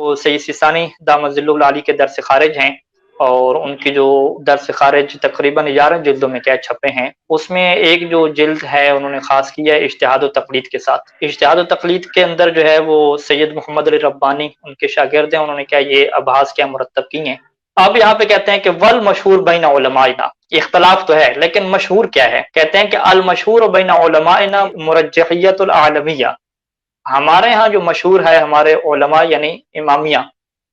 वो सैयद सिस्तानी दामद अली के दर्स खारिज हैं, और उनकी जो दर्स खारिज तकरीबन 11 जिल्दों में क्या छपे हैं, उसमें एक जो जिल्द है उन्होंने खास किया है इज्तिहाद व तक़लीद के साथ। इज्तिहाद व तक़लीद के अंदर जो है वो सैयद मोहम्मद अली रब्बानी उनके शागिर्द हैं, उन्होंने क्या ये अबहास क्या मुरतब की हैं। अब यहाँ पे कहते हैं कि वल मशहूर बैना उलमाइना, इख्तलाफ तो है लेकिन मशहूर क्या है, कहते हैं कि अल मशहूर बैना उलमाइना मुरज्जहियतुल आलमिया, हमारे यहाँ जो मशहूर है हमारे उलमा यानी इमामिया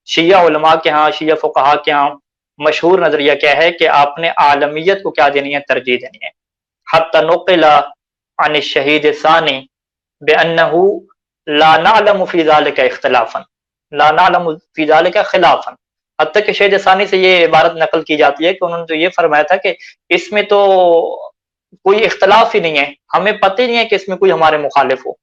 शिया उलमा के यहाँ, शिया फुक़हा के यहाँ मशहूर नजरिया क्या है कि आपने आलमियत को क्या देनी है, तरजीह देनी है। हत्ता नुक़िला अन शहीद सानी बिअन्नहु ला नअलमु फी ज़ालिका इख्तिलाफन, ला नअलमु फी ज़ालिका खिलाफन, हत्ता कि शहीद सानी से ये इबारत नकल की जाती है कि उन्होंने तो ये फरमाया था कि इसमें तो कोई इख्तिलाफ ही नहीं है, हमें पता ही नहीं है कि इसमें कोई हमारे मुखालिफ हो।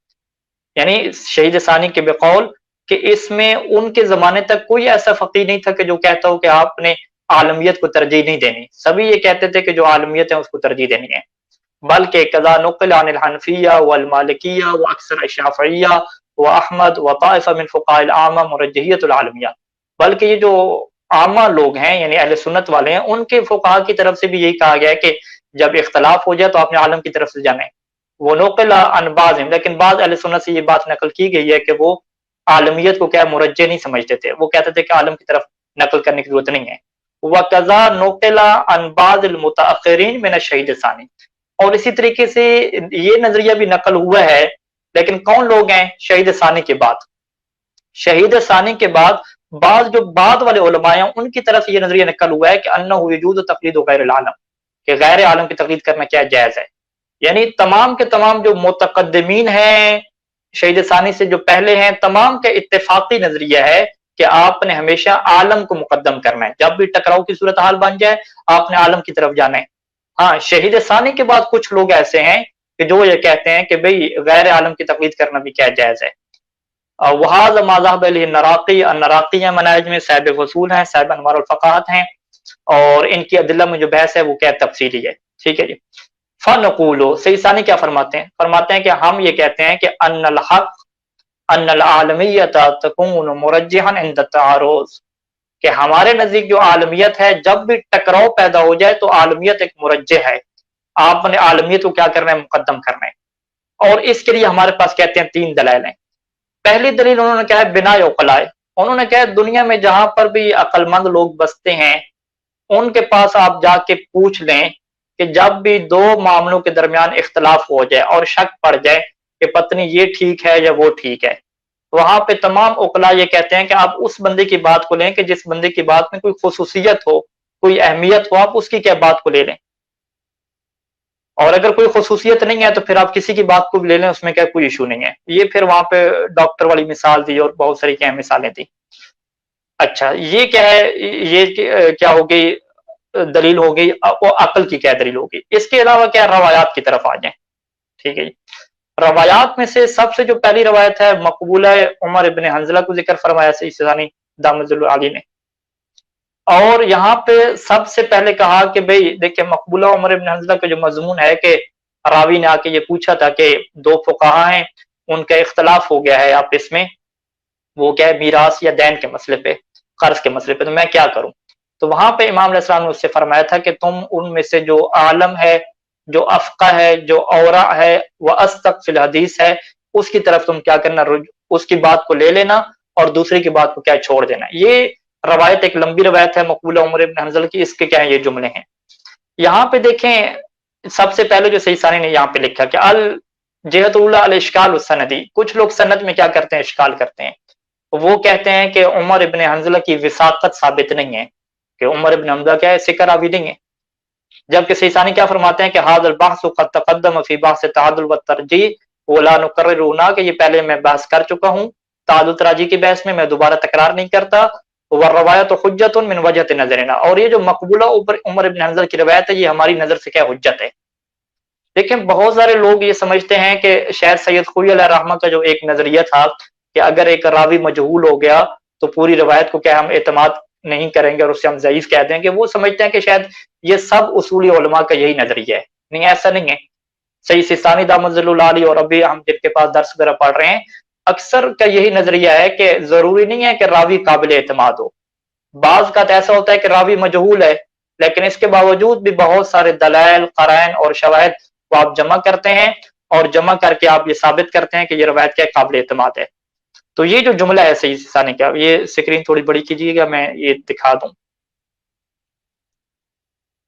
यानी शहीद सानी के बेकौल कि इसमें उनके जमाने तक कोई ऐसा फकीह नहीं था कि जो कहता हो कि आपने आलमियत को तरजीह नहीं देनी, सभी ये कहते थे कि जो आलमियत है उसको तरजीह देनी है। बल्कि कज़ा नुक़िल अनिल हनफिया वल मालिकिया व अक्सर शाफ़िय्या व अहमद व ताइफ़ा मिन फ़ुक़हाइल आमा मुरज्जहियतुल आलमिया, बल्कि ये जो आमा लोग हैं यानी अहले सुन्नत वाले हैं, उनके फुक़हा की तरफ से भी यही कहा गया है कि जब इख्तिलाफ हो जाए तो आपने आलम की तरफ से जाना है। वो नुक़िला अन बाज़िम, लेकिन बाद अहले सुन्नत से ये बात नकल की गई है कि वो आलमियत को क्या मुरज्जह नहीं समझते थे, वो कहते थे कि आलम की तरफ नकल करने की जरूरत नहीं है। वकज़ा नुक़िला अन बाज़िल मुतअख़्ख़िरीन मिन अश-शहीद सानी, और इसी तरीके से ये नजरिया भी नकल हुआ है, लेकिन कौन लोग हैं, शहीद सानी के बाद, शहीद सानी के बाद बाद जो बाद वाले उलमा हैं उनकी तरफ ये नजरिया नकल हुआ है कि अन्नहु यजूज़ु तक़लीदु गैरिल आलम, कि गैर आलम की तक़लीद करना क्या जायज़ है। यानी तमाम के तमाम जो मुतक़द्दिमीन हैं शहीद सानी से जो पहले हैं, तमाम का इत्तेफाकी नजरिया है कि आपने हमेशा आलम को मुकद्दम करना है, जब भी टकराव की सूरत हाल बन जाए आपने आलम की तरफ जाना है। हाँ, शहीद सानी के बाद कुछ लोग ऐसे हैं कि जो ये कहते हैं कि भाई गैर आलम की तक़लीद करना भी क्या जायज़ है। वहाज़ा मा ज़हब इलैहि नराक़ी, नराक़ी मनाहिज में साहिब वसूल हैं, साहिब अनवारुल फ़क़ाहत हैं, और इनकी अदिल्ला में जो बहस है वो क्या तफसीली है। ठीक है जी। फ़नक़ूलु, सैयद सानी क्या फरमाते हैं, फरमाते हैं कि हम ये कहते हैं कि अन्नल हक़ अन्नल आलमियत तकूनु मुरज्जिहन इंद तारुज़, कि हमारे नजदीक जो आलमियत है जब भी टकराव पैदा हो जाए तो आलमियत एक मुरज्जिह है, आपने आलमियत को क्या करना है, मुकद्दम करना है। और इसके लिए हमारे पास कहते हैं 3 दलाइल हैं। पहली दलील उन्होंने क्या है, बिना उक़लाए, उन्होंने क्या है दुनिया में जहां पर भी अक्लमंद लोग बसते हैं उनके पास आप जाके पूछ लें कि जब भी 2 मामलों के दरमियान इख्तलाफ हो जाए और शक पड़ जाए कि पत्नी ये ठीक है या वो ठीक है, वहां पे तमाम उकला ये कहते हैं कि आप उस बंदे की बात को लें कि जिस बंदे की बात में कोई खुसूसियत हो, कोई अहमियत हो, आप उसकी क्या बात को ले लें। और अगर कोई खुसूसियत नहीं है तो फिर आप किसी की बात को भी ले लें, उसमें क्या कोई इशू नहीं है। ये फिर वहां पे डॉक्टर वाली मिसाल दी और बहुत सारी क्या मिसालें दी। अच्छा, ये क्या है, ये क्या हो गई दलील हो गई, अकल की क्या दलील होगी। इसके अलावा क्या रवायात की तरफ आ जाए। ठीक है जी। रवायात में से सबसे जो पहली रवायत है मकबूला उमर इब्न हंजला को जिक्र फरमाया सैयद सिस्तानी दामद अली ने, और यहाँ पे सबसे पहले कहा कि भाई देखिए मकबूला उमर इब्न हंजला का जो मजमून है कि रावी ने आके ये पूछा था कि 2 फुक़हा हैं उनका इख्तलाफ हो गया है आप इसमें, वो क्या है मीरास या दैन के मसले पे, कर्ज के मसले पे, तो मैं क्या करूं। तो वहां पे इमाम अलैहिस्सलाम ने उससे फरमाया था कि तुम उनमें से जो आलम है, जो अफ़क़ा है, जो औरा है, व अस्तक फिल हदीस है, उसकी तरफ तुम क्या करना, उसकी बात को ले लेना और दूसरी की बात को क्या छोड़ देना। ये रवायत एक लंबी रवायत है मकबूला उमर इब्न हंजल की, इसके क्या है ये जुमले हैं। यहाँ पे देखें सबसे पहले जो सैयद सानी ने यहाँ पे लिखा कि अल जेहतुल्ला अल इश्काल सनदी, कुछ लोग सनद में क्या करते हैं, इश्काल करते हैं। वो कहते हैं कि उमर इब्न हंजला की विसाकत साबित नहीं है, कि उमर इब्न हंजला क्या है सिक्र रावी नहीं है। जबकि सैयद सानी क्या फरमाते हैं कि हादल बहस क़द तक़द्दम फ़ी बहस तअद्दुल व तरजीह वला नुकर्रिरुना, कि ये पहले मैं बहस कर चुका हूँ तअद्दुल तराजी की बहस में, मैं दोबारा तकरार नहीं करता। व रवायत हुज्जतुन मिन वजहत नज़रिना, और ये जो मकबूला उमर इब्न हंजल की रवायत है ये हमारी नजर से क्या हुज्जत है। देखें बहुत सारे लोग ये समझते हैं कि शायद सैयद ख़ुई अलैहि रहमा का जो एक नजरिया था कि अगर एक रावी मजहूल हो गया तो पूरी रवायत को क्या हम एतमाद नहीं करेंगे और उससे हम ज़ईफ़ कह देंगे, वो समझते हैं कि शायद ये सब उसूली उलमा का यही नजरिया है। नहीं, ऐसा नहीं है। सैयद सिस्तानी दामद अली और अभी हम जिनके पास दर्स वगैरह पढ़ रहे हैं اکثر کا یہی نظریہ ہے کہ ضروری نہیں ہے کہ راوی قابل اعتماد ہو، بعض کا ایسا ہوتا ہے کہ راوی مجہول ہے لیکن اس کے باوجود بھی بہت سارے دلائل، قرائن اور شواہد کو آپ جمع کرتے ہیں اور جمع کر کے آپ یہ ثابت کرتے ہیں کہ یہ روایت کیا قابل اعتماد ہے۔ تو یہ جو جملہ ہے صحیح ثانی کا، یہ سکرین تھوڑی بڑی کیجیے گا، میں یہ دکھا دوں۔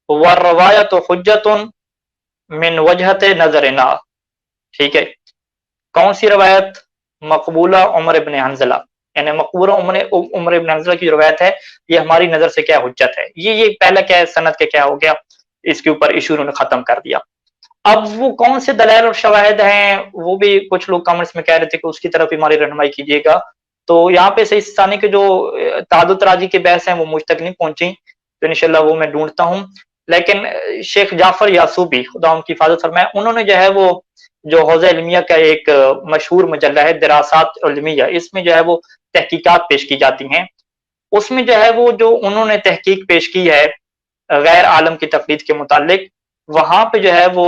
وَالرَّوَایَةُ حُجَّةٌ مِّن وَجْہَةِ نَظَرِنَا، ٹھیک ہے، کون سی روایت؟ مقبولہ عمر ابن حنظلہ، یعنی مقبولہ عمر ابن حنظلہ کی جو روایت ہے یہ ہماری نظر سے کیا حجت ہے۔ یہ پہلا کیا ہے، سند کے کیا ہو گیا، اس کے اوپر ایشو انہوں نے ختم کر دیا۔ اب وہ کون سے دلائل اور شواہد ہیں، وہ بھی کچھ لوگ کامنٹس میں کہہ رہے تھے کہ اس کی طرف ہماری رہنمائی کیجیے گا۔ تو یہاں پہ صحیح ثانی کے جو تعدد راجی کے بحث ہیں وہ مجھ تک نہیں پہنچی، تو انشاءاللہ وہ میں ڈھونڈتا ہوں۔ لیکن شیخ جعفر یعصوبی، خدا ان کی حفاظت فرمائے، انہوں نے جو ہے وہ جو حوزہ علمیہ کا ایک مشہور مجلہ ہے دراسات علمیہ، اس میں جو ہے وہ تحقیقات پیش کی جاتی ہیں، اس میں جو ہے وہ جو انہوں نے تحقیق پیش کی ہے غیر عالم کی تقلید کے متعلق، وہاں پہ جو ہے وہ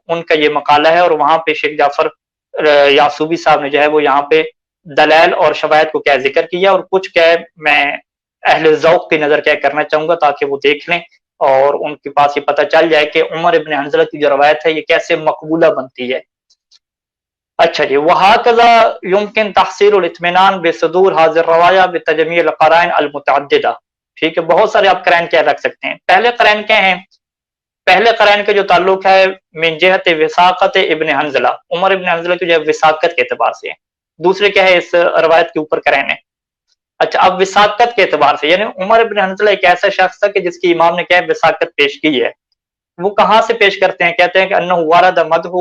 ان کا یہ مقالہ ہے، اور وہاں پہ شیخ جعفر یعصوبی صاحب نے جو ہے وہ یہاں پہ دلائل اور شواہد کو کیا ذکر کیا، اور کچھ کیا میں اہل ذوق کی نظر کیا کرنا چاہوں گا تاکہ وہ دیکھ لیں اور ان کے پاس یہ پتہ چل جائے کہ عمر ابن حنظلہ کی جو روایت ہے یہ کیسے مقبولہ بنتی ہے۔ اچھا جی، وَهَكَذَا يُمْكِنْ تَحْصِيلُ الْاطْمِئْنَانِ بِصُدُورِ هَذِهِ الرَّوَایَا بِتَجْمِيعِ الْقَرَائِنِ الْمُتَعَدِّدَةِ، ٹھیک ہے، بہت سارے آپ قرائن کیا رکھ سکتے ہیں۔ پہلے قرائن کیا ہیں؟ پہلے قرائن کا جو تعلق ہے من جہت وثاقت ابن حنظلہ، عمر ابن حنظلہ کی جو ہے وثاقت کے اعتبار سے ہے۔ دوسرے کیا ہے اس روایت کے اوپر قرائن ہے؟ اچھا، اب وثاقت کے اعتبار سے، یعنی عمر ابن حنظلہ ایک ایسا شخص تھا کہ جس کی امام نے کیا ہے وثاقت پیش کی ہے۔ وہ کہاں سے پیش کرتے ہیں؟ کہتے ہیں کہ انہ ورد مدح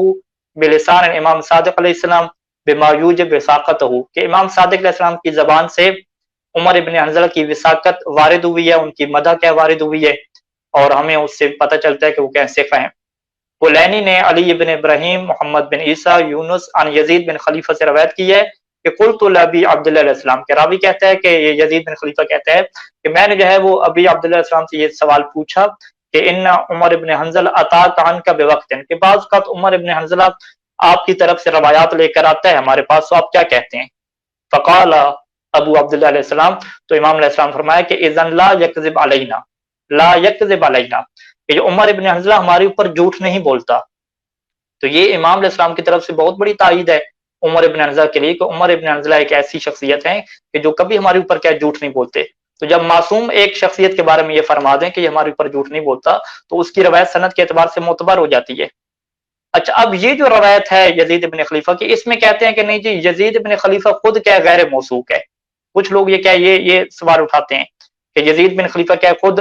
بلسان امام صادق علیہ السلام بما یوجب وثاقتہ، کہ امام صادق علیہ السلام کی زبان سے عمر ابن حنظلہ کی وثاقت وارد ہوئی ہے، ان کی مدح کیا وارد ہوئی ہے، اور ہمیں اس سے پتہ چلتا ہے کہ وہ کیا ثقہ ہیں۔ کلینی نے علی بن ابراہیم، محمد بن عیسیٰ، یونس عن یزید بن خلیفہ سے روایت کی ہے کہ قلت لابی عبداللہ علیہ السلام، کے راوی کہتا ہے کہ یہ یزید بن خلیفہ کہتا ہے کہ میں نے جو ہے وہ ابی عبداللہ علیہ السلام سے یہ سوال پوچھا کہ ان عمر ابن حنظلہ اتاک عنک بوقت، کہ بعض اوقات عمر ابن حنظلہ آپ کی طرف سے روایات لے کر آتا ہے ہمارے پاس، تو آپ کیا کہتے ہیں؟ فقال ابو عبداللہ علیہ السلام، تو امام علیہ السلام فرمایا کہ اذن لا یکذب علینا، لا یکذب علینا، کہ جو عمر ابن حنظلہ ہمارے اوپر جھوٹ نہیں بولتا۔ تو یہ امام علیہ السلام کی طرف سے بہت بڑی تائید ہے عمر ابن حنظلہ کے لیے کہ عمر ابن حنظلہ ایک ایسی شخصیت ہے کہ جو کبھی ہمارے اوپر کیا جھوٹ نہیں بولتے۔ تو جب معصوم ایک شخصیت کے بارے میں یہ فرما دیں کہ یہ ہمارے اوپر جھوٹ نہیں بولتا تو اس کی روایت سند کے اعتبار سے معتبر ہو جاتی ہے۔ اچھا، اب یہ جو روایت ہے یزید بن خلیفہ کی، اس میں کہتے ہیں کہ نہیں جی یزید بن خلیفہ خود کیا غیر موثوق ہے۔ کچھ لوگ یہ کیا یہ سوال اٹھاتے ہیں کہ یزید بن خلیفہ کیا خود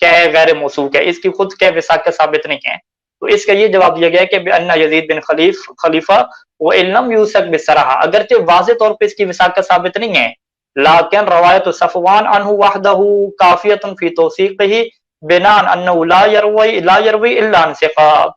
کیا ہے غیر موثوق ہے، اس کی خود کیا وثاقت ثابت نہیں ہے۔ تو اس کا یہ جواب دیا گیا کہ بأن یزید بن خلیفہ وإن لم یوثق بصراحہ، اگرچہ واضح طور پہ اس کی وثاقت ثابت نہیں ہے، لیکن روایت صفوان عنہ وحدہ کافیۃ فی توثیقہ بناء انہ لا یروی الا عن ثقہ،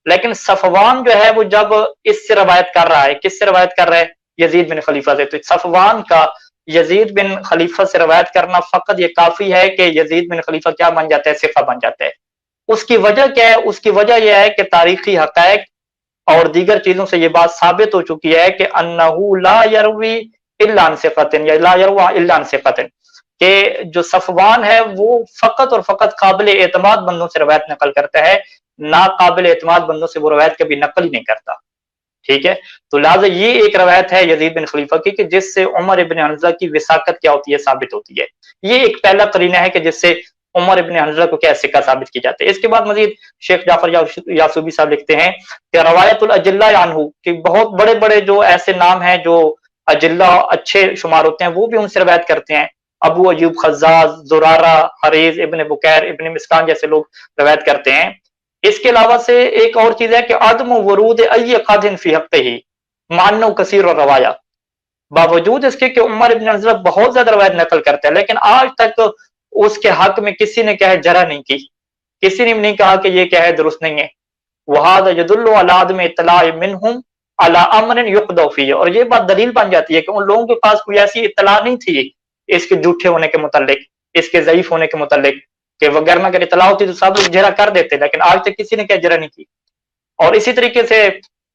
لیکن صفوان جو ہے وہ جب اس سے روایت کر رہا ہے، کس سے روایت کر رہا ہے؟ یزید بن خلیفہ سے، تو صفوان کا یزید بن خلیفہ سے روایت کرنا فقط یہ کافی ہے کہ یزید بن خلیفہ کیا بن جاتا ہے؟ ثقہ بن جاتا ہے۔ اس کی وجہ کیا ہے؟ اس کی وجہ یہ ہے کہ تاریخی حقائق اور دیگر چیزوں سے یہ بات ثابت ہو چکی ہے کہ انہ لا یروی الا عن ثقۃ، یا لا یروی الا عن ثقۃ، کہ جو صفوان ہے وہ فقط اور فقط قابل اعتماد بندوں سے روایت نقل کرتا ہے، ناقابل اعتماد بندوں سے وہ روایت کبھی نقل ہی نہیں کرتا، ٹھیک ہے۔ تو لہٰذا یہ ایک روایت ہے یزید بن خلیفہ کی کہ جس سے عمر ابن حنظلہ کی وثاقت کیا ہوتی ہے؟ ثابت ہوتی ہے۔ یہ ایک پہلا قرینہ ہے کہ جس سے عمر ابن حنظلہ کو کیا ثقہ ثابت کی جاتے ہے۔ اس کے بعد مزید شیخ جعفر یعصوبی صاحب لکھتے ہیں کہ روایت الاجلہ عنہ، کہ بہت بڑے بڑے جو ایسے نام ہیں جو اجلہ اچھے شمار ہوتے ہیں وہ بھی ان سے روایت کرتے ہیں، ابو ایوب خزاز، زرارہ، حریز ابن بکیر، ابن مسکان جیسے لوگ روایت کرتے ہیں۔ اس کے علاوہ سے ایک اور چیز ہے کہ عدم ورود ای قادن فی حقہ معنو کثیر اور روایا، باوجود اس کے کہ عمر ابن حنظلہ بہت زیادہ روایت نقل کرتا ہے لیکن آج تک اس کے حق میں کسی نے کیا ہے جرح نہیں کی، کسی نے نہیں کہا کہ یہ کیا ہے درست نہیں ہے۔ وہذا یدل علی عدم اطلاع منہم علی امر یقدح فیہ، اور یہ بات دلیل بن جاتی ہے کہ ان لوگوں کے پاس کوئی ایسی اطلاع نہیں تھی اس کے جھوٹے ہونے کے متعلق، اس کے ضعیف ہونے کے متعلق، کہ وگرنہ اگر اطلاع ہوتی تو سب لوگ جرح کر دیتے، لیکن آج تک کسی نے کیا جرح نہیں کی۔ اور اسی طریقے سے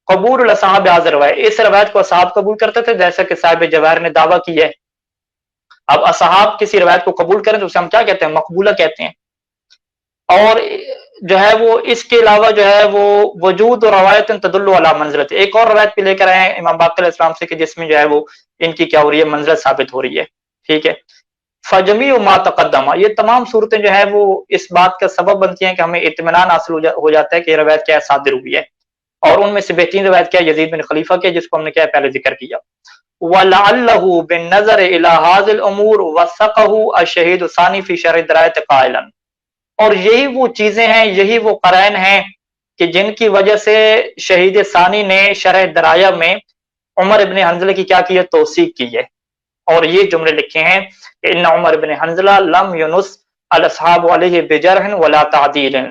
कबूल असहाब हाज़िर रवायत, इस रवायत को असहाब कबूल करते थे जैसा कि साहिब जवाहिर ने दावा किया है। अब असहाब किसी रवायत को कबूल करें तो उसे हम क्या कहते हैं, मकबूला कहते हैं। और जो है वो इसके अलावा जो है वो वजूद और रवायत तदुल्लु अला मंज़िलत, एक और रवायत भी लेकर आए हैं इमाम बाक़िर अलैहिस्सलाम से कि जिसमें जो है वो इनकी क्या हो रही है, मंज़िलत साबित हो रही है। ठीक है, फजमीउ मा तक़द्दमा, ये तमाम सूरतें जो है वो इस बात का सबब बनती हैं कि हमें इत्मीनान हासिल हो जाता है कि ये रवायत क्या है, सादिर हुई है। और उनमें से बेहतरीन रवायत क्या है, यज़ीद बिन खलीफा की, जिसको हमने क्या पहले जिक्र किया। वलअल्लहु बिन्नज़र इला हाज़िल उमूर वसक़हु अश-शहीद सानी फ़ी शरह दरायत क़ाइलन, और यही वो चीजें हैं, यही वो क़रैन हैं कि जिनकी वजह से शहीद सानी ने शरह दराया में उमर इब्न हंज़ला की क्या की है, तौसीक की है। और ये जुमले लिखे हैं कि इन्ना उमर इब्न हंज़ला लम युनुस अल अस्हाब अलैहि बिजरहन वला तादील,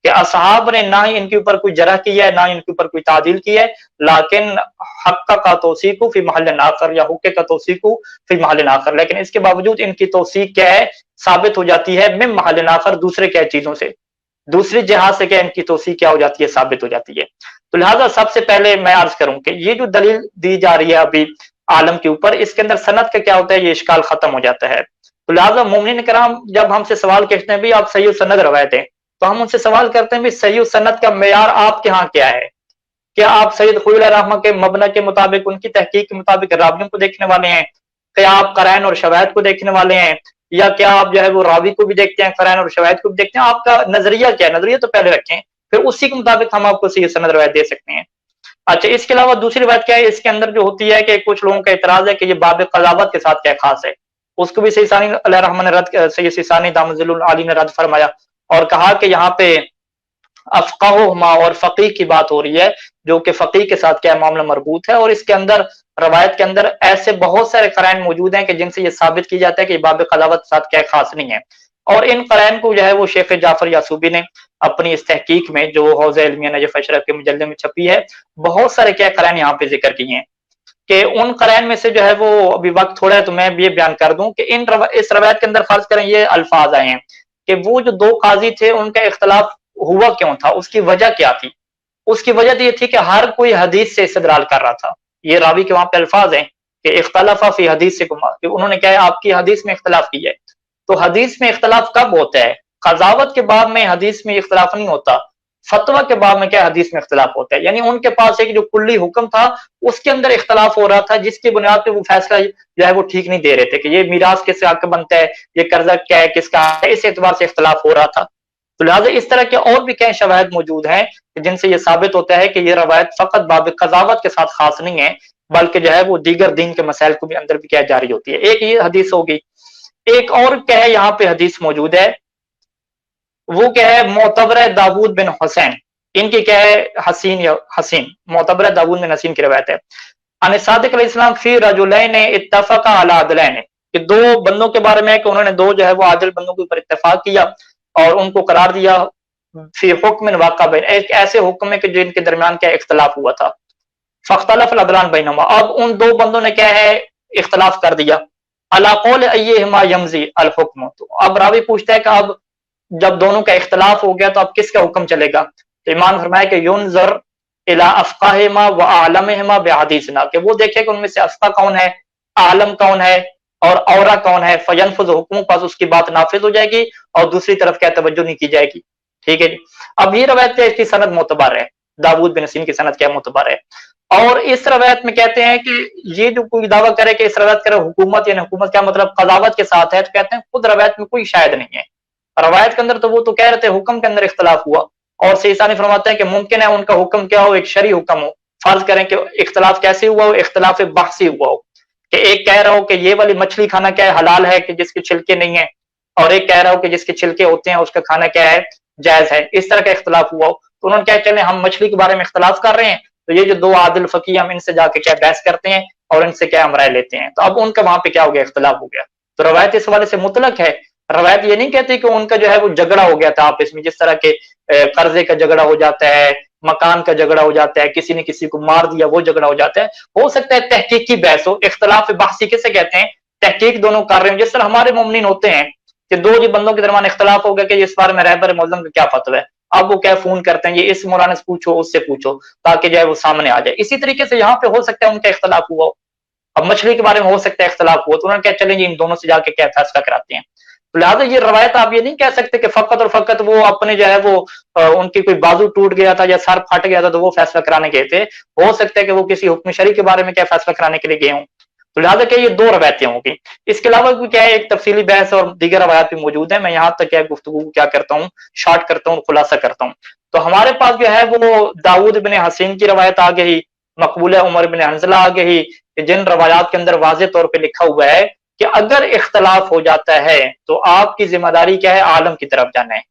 कि असहाब ने ना ही इनके ऊपर कोई जरह किया है, ना इनके ऊपर कोई तादील किया है, लाकिन हक्का का तौसीकु फी महल आखर, या हुक्के का तौसीकु फी महल आखर, लेकिन इसके बावजूद इनकी तौसीक क्या है, साबित हो जाती है मिन महल आखर, दूसरे क्या चीजों से, दूसरी जहाज से क्या इनकी तौसीक क्या हो जाती है, साबित हो जाती है। तो लिहाजा सबसे पहले मैं अर्ज करूं कि ये जो दलील दी जा रही है अभी आलम के ऊपर, इसके अंदर सनद का क्या होता है, ये इश्काल खत्म हो जाता है। तो लिहाजा मोमिन कराम जब हमसे सवाल कहते हैं भी आप सही सनद रवायत हैं, तो हम उनसे सवाल करते हैं भी सही सनद का मेयार आपके यहाँ क्या है? क्या आप सैयद खुलील रहमा के मबना के मुताबिक, उनकी तहकीक के मुताबिक रावियों को देखने वाले हैं? क्या आप क़रैन और शवाहिद को देखने वाले हैं? या क्या आप जो है वो रावी को भी देखते हैं, क़रैन और शवाहिद को भी देखते हैं? आपका नजरिया क्या है? नजरिया तो पहले रखें, फिर उसी के मुताबिक हम आपको सही सनद रवायत दे सकते हैं। अच्छा, इसके अलावा दूसरी बात क्या है, इसके अंदर जो होती है कि कुछ लोगों का इतराज है कि ये बाब क़ज़ावत के साथ क्या खास है, उसको भी सैयद सानी अलैहिर्रहमा ने रद्द, सैयद सानी दामजुल आली ने रद्द फरमाया और कहा कि यहाँ पे अफ़क़ाहुमा और फ़क़ीह की बात हो रही है, जो कि फ़क़ीह के साथ क्या मामला मरबूत है, और इसके अंदर रवायत के अंदर ऐसे बहुत सारे क़रैन मौजूद हैं कि जिनसे ये साबित की जाता है कि बाब क़ज़ावत के साथ क्या खास नहीं है। और इन क़रैन को जो है वो शेख जाफर यासूबी ने अपनी इस तहकीक में, जो हौज़ इल्मिया नजफ़ अशरफ के मुजल्ले में छपी है, बहुत सारे क्या क़रैन यहाँ पे जिक्र किए हैं कि उन क़रैन में से जो है वो, अभी वक्त थोड़ा है तो मैं ये बयान कर दूं कि इस रवायत के अंदर फर्ज करें ये अल्फाज आए हैं कि वो जो दो काजी थे उनका इख्तलाफ हुआ क्यों था, उसकी वजह क्या थी? उसकी वजह तो ये थी कि हर कोई हदीस से इस्तेदलाल कर रहा था। ये रावी के वहां पे अल्फाज हैं कि इख्तलफा फी हदीस से कुमा, कि उन्होंने क्या है, आपकी हदीस में इख्तलाफ किया है। तो हदीस में इख्तलाफ कब होता है? क़ज़ावत के बाब में हदीस में इख्तलाफ नहीं होता, फतवा के बाब में क्या हदीस में इख्तलाफ होता है। यानी उनके पास एक जो कुल्ली हुक्म था उसके अंदर इख्तलाफ हो रहा था, जिसकी बुनियाद पे वो फैसला जो है वो ठीक नहीं दे रहे थे कि ये मीरास किसका हक बनता है, ये कर्जा क्या है, किसका है, इस एतबार से इख्तलाफ हो रहा था। तो लिहाजा इस तरह के और भी कई शवाहिद मौजूद हैं जिनसे ये साबित होता है कि ये रवायत फकत बाब क़ज़ावत के साथ खास नहीं है, बल्कि जो है वो दीगर दीन के मसाइल को भी अंदर भी क्या जारी होती है। एक ये हदीस होगी, एक और क्या है यहाँ पे हदीस मौजूद है, वो क्या है, मोतबर दाऊद बिन हुसैन, इनकी क्या है, हसीन या हसीन, मोतबर दाऊद बिन हसीन की रवायत है। अन सादिक अलैहिस्सलाम फी रजुलैन इत्तफका अला अदलैन, कि दो बंदों के बारे में कि उन्होंने दो जो है वो आदिल बंदों के ऊपर इत्तेफाक किया और उनको करार दिया फी हुक्म वाक़ा बैन, एक ऐसे हुक्म में कि जो इनके दरमियान क्या इख्तलाफ हुआ था। फ़ख्तलफ़ अदलान बैनहुमा, अब उन दो बंदों ने क्या है, इख्तलाफ कर दिया। अला क़ौल अय्युहुमा यमज़ी अल हुक्म, तो अब रावी पूछता है कि अब जब दोनों का इख्तलाफ हो गया तो अब किसका हुक्म चलेगा? तो इमाम फरमाया कि युनज़र इला अफ़क़ाहिमा व आलमिहिमा बिहदीसिना, कि वो देखे कि उनमें से अफ़क़ा कौन है, आलम कौन है और औरा कौन है, फयनफुज़ हुक्मु, पास उसकी बात नाफिज हो जाएगी और दूसरी तरफ क्या तवज्जो नहीं की जाएगी। ठीक है जी। अब ये रवायत क्या, इसकी सनद मोतबर है, दाऊद बिन हसीन की सनद क्या मोतबर है। और इस रवायत में कहते हैं कि ये जो कोई दावा करे कि इस रवायत करे हुकूमत, यानी हुकूमत क्या मतलब क़ज़ावत के साथ है, तो कहते हैं खुद रवायत में कोई शायद नहीं है। रवायत के अंदर तो वो तो कह रहे थे हुक्म के अंदर इख्तलाफ हुआ, और सीसानी फरमाते हैं कि मुमकिन है उनका हुक्म क्या हो, एक शरई हुक्म हो। फर्ज करें कि इख्तलाफ कैसे हुआ हो, इख्तलाफ बहसी हुआ हो कि एक कह रहा हो कि ये वाली मछली खाना क्या है, हलाल है कि जिसके छिलके नहीं है, और एक कह रहा हो कि जिसके छिलके होते हैं उसका खाना क्या है, जायज है। इस तरह का इख्तलाफ हुआ हो तो उन्होंने क्या, चले हम मछली के बारे में इख्तलाफ कर रहे हैं, तो ये जो दो आदिल फकीह हम इनसे जाके क्या बहस करते हैं और इनसे क्या हम राय लेते हैं। तो अब उनका वहां पे क्या हो गया, इख्तलाफ हो गया। तो रवायत इस हवाले से मुतलक है। रवायत ये नहीं कहती कि उनका जो है वो झगड़ा हो गया था आपस में, जिस तरह के कर्जे का झगड़ा हो जाता है, मकान का झगड़ा हो जाता है, किसी ने किसी को मार दिया वो झगड़ा हो जाता है। हो सकता है तहकीक की बहस हो, इख्तलाफ बहसी किसे कहते हैं, तहकीक दोनों कर रहे हैं। जिस तरह हमारे मोमिनीन होते हैं कि दो जी बंदों के दरमियान इख्तलाफ हो गया कि इस बारे में रहबर मौज़म का क्या फतवा है, अब वो क्या फोन करते हैं, ये इस मौलाना से पूछो, उससे पूछो, ताकि जो है वो सामने आ जाए। इसी तरीके से यहाँ पे हो सकता है उनका इख्तलाफ हुआ हो, अब मछली के बारे में हो सकता है इख्तलाफ हुआ, तो उन्होंने क्या चलेंगे इन दोनों से जाके क्या फैसला कराते हैं। तो लिहाजा ये रवायत आप ये नहीं कह सकते कि फकत और फकत वो अपने जो है वो उनकी कोई बाजू टूट गया था या सर फट गया था तो वो फैसला कराने गए थे, हो सकता है कि वो किसी हुक्म शरी के बारे में क्या फैसला कराने के लिए गए हों। तो लिहाजा क्या ये दो रवायतें होंगी। इसके अलावा भी क्या है, एक तफसीली बहस और दीगर रवायत भी मौजूद है। मैं यहाँ तक क्या गुफ्तगू क्या करता हूँ, शॉर्ट करता हूँ, खुलासा करता हूँ। तो हमारे पास जो है वो दाऊद बिन हसीन की रवायत आ गई, मकबूल उमर बिन हंजला आ गई, जिन रवायात के अंदर वाज़ेह तौर पे लिखा हुआ है कि अगर इख्तलाफ हो जाता है तो आपकी जिम्मेदारी क्या है, आलम की तरफ जाना है।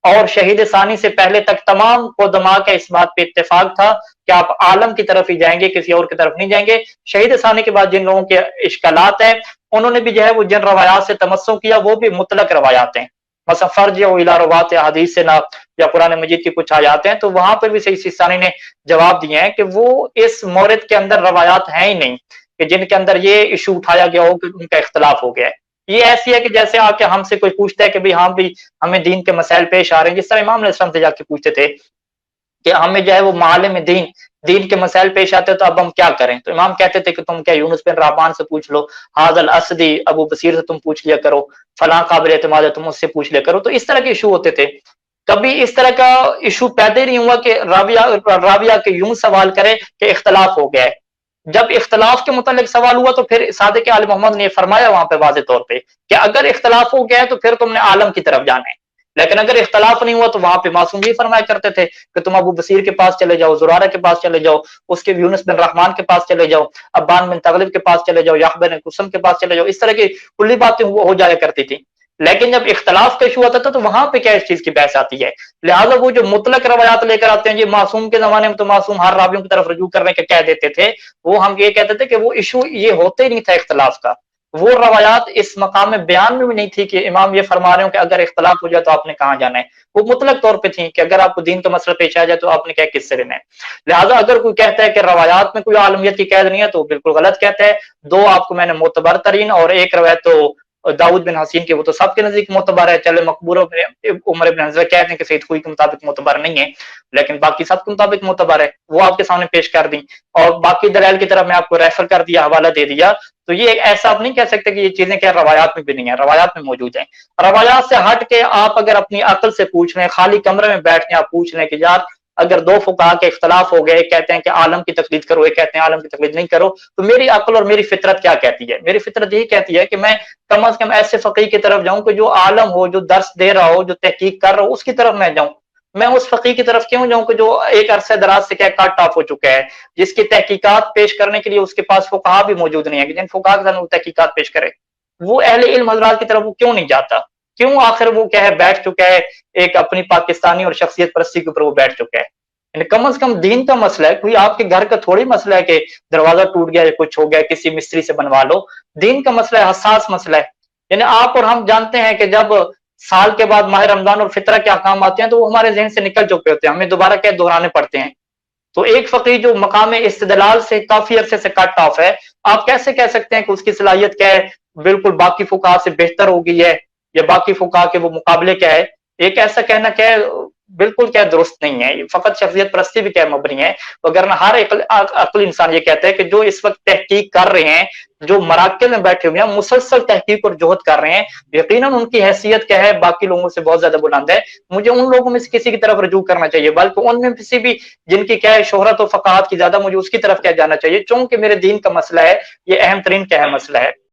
और शहीद सानी से पहले तक तमाम उलमा का इस बात पे इत्तेफाक था कि आप आलम की तरफ ही जाएंगे, किसी और की तरफ नहीं जाएंगे। शहीद सानी के बाद जिन लोगों के इश्कालात हैं, उन्होंने भी जो है वो जिन रवायात से तमस्सुक किया वो भी मुतलक रवायात हैं, मसलन फर्ज इला रवात हदीस से ना या कुरान मजीद की कुछ आयात हैं, तो वहां पर भी शहीद सानी ने जवाब दिए हैं कि वो इस मौरिद के अंदर रवायात हैं ही नहीं कि जिनके अंदर ये इशू उठाया गया हो कि उनका इख्तलाफ हो गया है। ये ऐसी है कि जैसे आके हमसे कोई पूछता है कि भाई हाँ भी हमें दीन के मसाइल पेश आ रहे हैं, जिस तरह इमाम अलैहिस्सलाम से जाके पूछते थे कि हमें जो है वो माले में दीन के मसाइल पेश आते हैं तो अब हम क्या करें। तो इमाम कहते थे कि तुम क्या यूनुस बिन रहमान से पूछ लो, हाजल असदी अबू बसीर से तुम पूछ लिया करो, फलां काबिल एतमाद है तुम उससे पूछ लिया करो। तो इस तरह के इशू होते थे। कभी इस तरह का इशू पैदा ही नहीं हुआ कि राबिया के यूं सवाल करे कि इख्तलाफ हो गया है। जब इख्तलाफ के मुतालिक सवाल हुआ तो फिर सादिक आल मोहम्मद ने फरमाया वहां पे वाज़ेह तौर पे कि अगर इख्तलाफ हो गया है तो फिर तुमने आलम की तरफ जाना है, लेकिन अगर इख्तलाफ नहीं हुआ तो वहां पे मासूम ये फरमाया करते थे कि तुम अबू बसीर के पास चले जाओ, जुरारा के पास चले जाओ, उसके यूनुस बिन रहमान के पास चले जाओ, अब्बान बिन तगलिब के पास चले जाओ, याह बिन कुसम के पास चले जाओ। इस तरह की कुल्ली बातें हो जाया करती थी। लेकिन जब इख्तलाफ का इशू आता था तो वहां पे क्या इस चीज की बहस आती है। लिहाजा वो जो मुतलक रवायात लेकर आते हैं, ये मासूम के जमाने में तो मासूम हर रावियों की तरफ रजू करने के कह देते थे, वो हम ये कहते थे कि वो इशू ये होते ही नहीं था इख्तलाफ का। वो रवायात इस मकाम में बयान में भी नहीं थी कि इमाम ये फरमा रहे हो कि अगर इख्तलाफ हो जाए तो आपने कहाँ जाना है। वो मुतलक तौर पे थी कि अगर आपको दीन का मसला पेश आ जाए तो आपने क्या किससे लेना है। लिहाजा अगर कोई कहता है कि रवायात में कोई आलमियत की कैद नहीं है तो बिल्कुल गलत कहता है। दो आपको मैंने मोतबर तरीन और एक रवायत तो दाऊद बिन हसीन के वो तो सबके नजदीक मोतबर है, चले मकबूल उमर इब्न हंजला कहते हैं कि सईद खुई के मुताबिक मोतबर नहीं है, लेकिन बाकी सबके मुताबिक मोतबर है, वो आपके सामने पेश कर दी। और बाकी दलाइल की तरफ मैं आपको रेफर कर दिया, हवाला दे दिया। तो ये ऐसा आप नहीं कह सकते कि ये चीजें क्या रवायात में भी नहीं है, रवायात में मौजूद है। रवायात से हट के आप अगर अपनी अक्ल से पूछ लें, खाली कमरे में बैठ के आप पूछ लें कि यार अगर दो फुकाहा के इख्तलाफ हो गए, एक कहते हैं कि आलम की तकलीद करो, एक कहते हैं आलम की तकलीद नहीं करो, तो मेरी अक्ल और मेरी फितरत क्या कहती है? मेरी फितरत यही कहती है कि मैं कम अज कम ऐसे फकीह की तरफ जाऊं कि जो आलम हो, जो दर्स दे रहा हो, जो तहकीक कर रहा हो, उसकी तरफ मैं जाऊं। मैं उस फकीह की तरफ क्यों जाऊं कि जो एक अरसे दराज से क्या कट ऑफ हो चुका है, जिसकी तहकीकात पेश करने के लिए उसके पास फुकाहा भी मौजूद नहीं है कि जिन फुकाहा के साथ वो तहकीकात पेश करे। वो अहले इल्म हजरात की तरफ वो क्यों नहीं जाता? क्यों आखिर वो क्या है बैठ चुका है एक अपनी पाकिस्तानी और शख्सियत परस्ती के ऊपर वो बैठ चुका है। कम से कम दीन का मसला है, कोई आपके घर का थोड़ी मसला है कि दरवाजा टूट गया या कुछ हो गया किसी मिस्त्री से बनवा लो। दीन का मसला है, हसास मसला है। यानी आप और हम जानते हैं कि जब साल के बाद माह रमजान और फितरा के अहकाम आते हैं तो वो हमारे जहन से निकल चुके होते हैं, हमें दोबारा क्या दोहराने पड़ते हैं। तो एक फकीह जो मकाम इस्तिदलाल से काफी अरसे से कट ऑफ है, आप कैसे कह सकते हैं कि उसकी सलाहियत क्या है, बिल्कुल बाकी फुकाहा से बेहतर हो गई है या बाकी फुकाहा के वो मुकाबले क्या है? एक ऐसा कहना क्या है बिल्कुल क्या दुरुस्त नहीं है। फकत शख्सियत परस्ती भी क्या मबनी है। अगर हर अक्ल इंसान ये कहता है कि जो इस वक्त तहकीक कर रहे हैं, जो मराकल में बैठे हुए हैं, मुसलसल तहकीक और जोहद कर रहे हैं, यकीनन उनकी हैसियत क्या है बाकी लोगों से बहुत ज्यादा बुलंद है। मुझे उन लोगों में से किसी की तरफ रजू करना चाहिए, बल्कि उनमें किसी भी जिनकी क्या है शोहरत और फकाहत की ज्यादा, मुझे उसकी तरफ क्या जाना चाहिए, चूंकि मेरे दीन का मसला है, ये अहम तरीन क्या है मसला है।